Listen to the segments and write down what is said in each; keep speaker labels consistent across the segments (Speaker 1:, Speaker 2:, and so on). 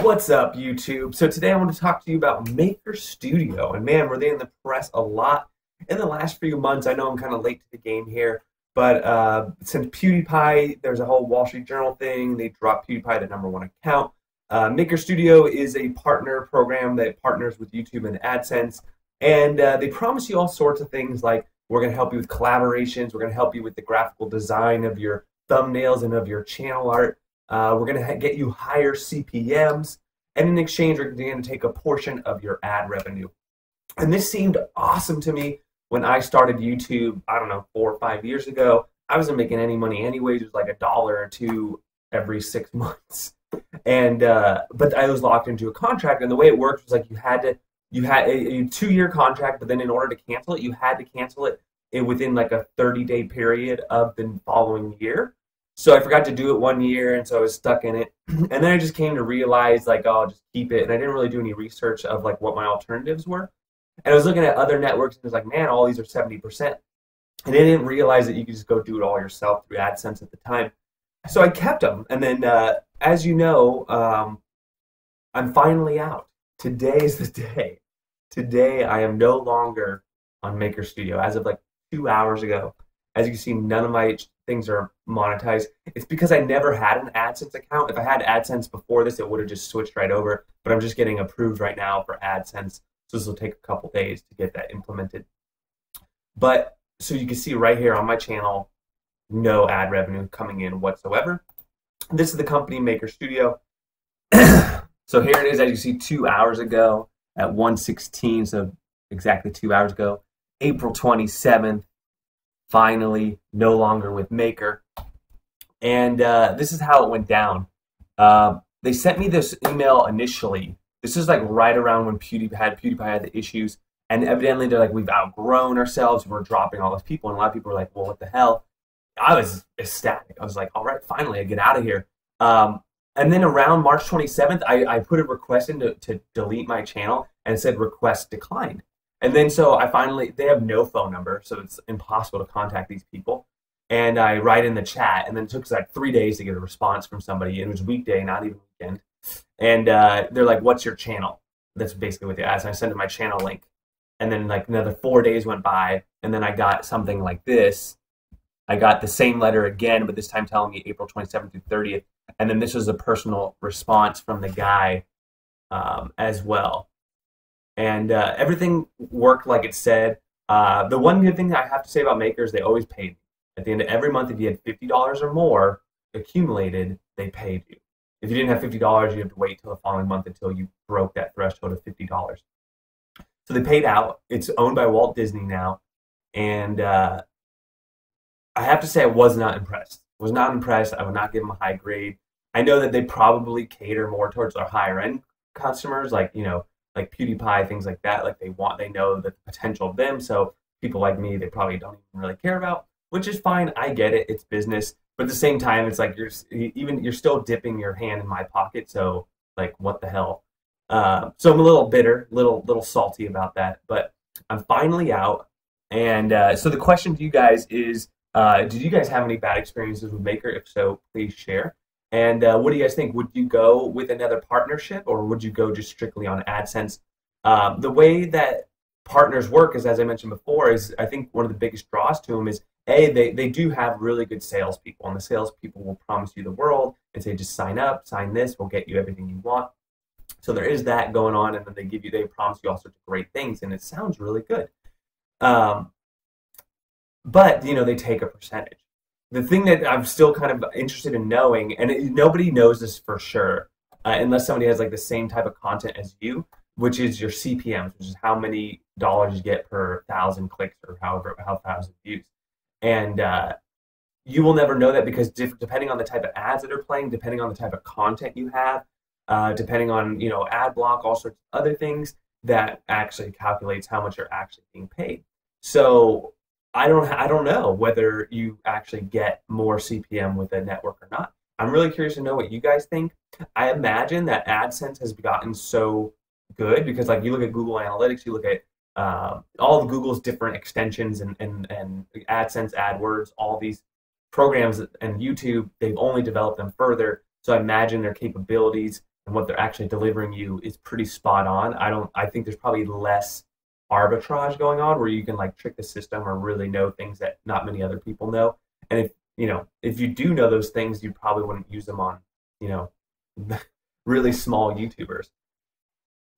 Speaker 1: What's up, YouTube? So today I want to talk to you about Maker Studio. And man, were they in the press a lot in the last few months. I know I'm kind of late to the game here, but since PewDiePie, there's a whole Wall Street Journal thing. They dropped PewDiePie, the #1 account. Maker Studio is a partner program that partners with YouTube and AdSense. And they promise you all sorts of things like we're going to help you with collaborations. We're going to help you with the graphical design of your thumbnails and of your channel art. We're going to get you higher CPMs, and in exchange, we're going to take a portion of your ad revenue. And this seemed awesome to me when I started YouTube, I don't know, 4 or 5 years ago. I wasn't making any money anyways. It was like $1 or $2 every 6 months. And but I was locked into a contract, and the way it worked was like you had a 2-year contract, but then in order to cancel it, you had to cancel it within like a 30-day period of the following year. So I forgot to do it 1 year, and so I was stuck in it. And then I just came to realize, like, oh, I'll just keep it. And I didn't really do any research of, like, what my alternatives were. And I was looking at other networks, and it was like, man, all these are 70%. And I didn't realize that you could just go do it all yourself through AdSense at the time. So I kept them. And then, as you know, I'm finally out. Today is the day. Today, I am no longer on Maker Studio. As of, like, 2 hours ago, as you can see, none of my things are monetized. It's because I never had an AdSense account. If I had AdSense before this, it would have just switched right over. But I'm just getting approved right now for AdSense, so this will take a couple days to get that implemented. But so you can see right here on my channel, no ad revenue coming in whatsoever. This is the company Maker Studio. So here it is, as you see, 2 hours ago at 1:16, so exactly 2 hours ago, April 27th. Finally, no longer with Maker. And this is how it went down. They sent me this email initially. This is like right around when PewDiePie had the issues. And evidently they're like, we've outgrown ourselves. We're dropping all those people. And a lot of people were like, well, what the hell? I was ecstatic. I was like, all right, finally, I get out of here. And then around March 27th, I put a request in to delete my channel, and it said request declined. And then so I finally, they have no phone number, so it's impossible to contact these people. And I write in the chat, and then it took like 3 days to get a response from somebody. It was weekday, not even weekend. And they're like, what's your channel? That's basically what they asked. And I sent them my channel link. And then like another 4 days went by, and then I got something like this. I got the same letter again, but this time telling me April 27th through 30th. And then this was a personal response from the guy as well. And everything worked like it said. The one good thing I have to say about Maker is they always paid me. At the end of every month, if you had $50 or more accumulated, they paid you. If you didn't have $50, you have to wait till the following month until you broke that threshold of $50. So they paid out. It's owned by Walt Disney now. And I have to say I was not impressed. I was not impressed. I would not give them a high grade. I know that they probably cater more towards our higher end customers, like, you know, like PewDiePie, things like that. Like they know the potential of them. So people like me, they probably don't even really care about, which is fine. I get it. It's business. But at the same time, it's like you're still dipping your hand in my pocket. So like, what the hell? So I'm a little bitter, little salty about that. But I'm finally out. And so the question to you guys is, did you guys have any bad experiences with Maker? If so, please share. And what do you guys think? Would you go with another partnership, or would you go just strictly on AdSense? The way that partners work is, as I mentioned before, is I think one of the biggest draws to them is, A, they do have really good salespeople, and the salespeople will promise you the world and say, just sign up, sign this, we'll get you everything you want. So there is that going on, and then they promise you all sorts of great things, and it sounds really good. But, you know, they take a percentage. The thing that I'm still kind of interested in knowing, and nobody knows this for sure, unless somebody has like the same type of content as you, which is your CPMs, which is how many dollars you get per 1,000 clicks or how 1,000 views. And you will never know that because depending on the type of ads that are playing, depending on the type of content you have, depending on, you know, ad block, all sorts of other things, that actually calculates how much you're actually being paid. So I don't know whether you actually get more CPM with a network or not. I'm really curious to know what you guys think. I imagine that AdSense has gotten so good because, like, you look at Google Analytics, you look at all of Google's different extensions and AdSense, AdWords, all these programs, and YouTube, they've only developed them further. So I imagine their capabilities and what they're actually delivering you is pretty spot on. I think there's probably less arbitrage going on where you can like trick the system or really know things that not many other people know. And if you do know those things, you probably wouldn't use them on, really small YouTubers.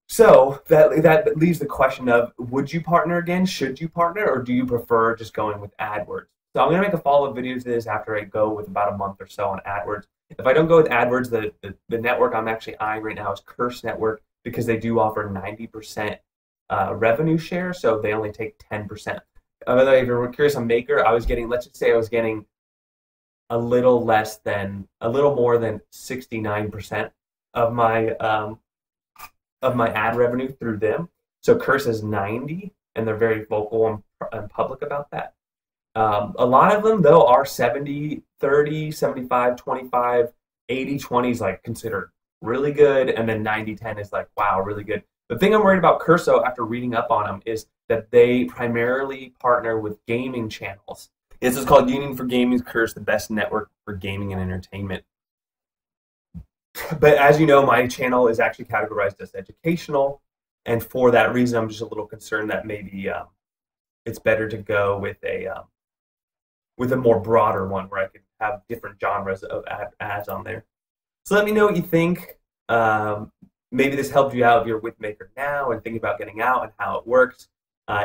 Speaker 1: So that leaves the question of, would you partner again? Should you partner, or do you prefer just going with AdWords? So I'm going to make a follow-up video to this after I go with about a month or so on AdWords. If I don't go with AdWords, the network I'm actually eyeing right now is Curse Network, because they do offer 90% revenue share, so they only take 10%. If you're curious on Maker, let's just say I was getting a little more than 69% of my ad revenue through them. So Curse is 90, and they're very vocal and public about that. A lot of them, though, are 70-30, 75-25, 80-20 is like considered really good, and then 90-10 is like, wow, really good. The thing I'm worried about Curse, though, after reading up on them, is that they primarily partner with gaming channels. This is called Union for Gaming's Curse, the best network for gaming and entertainment. But as you know, my channel is actually categorized as educational, and for that reason, I'm just a little concerned that maybe it's better to go with a more broader one where I could have different genres of ads on there. So let me know what you think. Maybe this helped you out if you're with Maker now and thinking about getting out and how it works.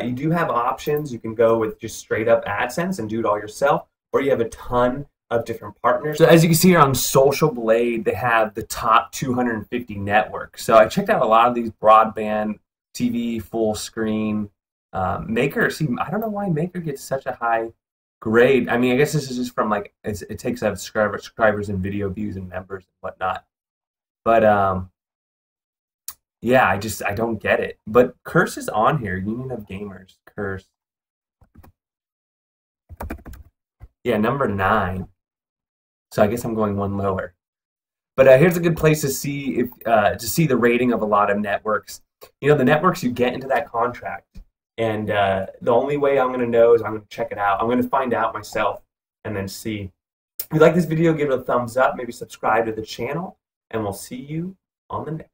Speaker 1: You do have options. You can go with just straight up AdSense and do it all yourself, or you have a ton of different partners. So as you can see here on Social Blade, they have the top 250 networks. So I checked out a lot of these broadband, TV, full screen. Maker, I don't know why Maker gets such a high grade. I mean, I guess this is just from like, it takes out subscribers and video views and members and whatnot. But yeah, I don't get it. But Curse is on here. Union of Gamers, Curse. Yeah, number 9. So I guess I'm going one lower. But here's a good place to see the rating of a lot of networks. The networks, you get into that contract, and the only way I'm going to know is I'm going to check it out. I'm going to find out myself and then see. If you like this video, give it a thumbs up, maybe subscribe to the channel, and we'll see you on the next.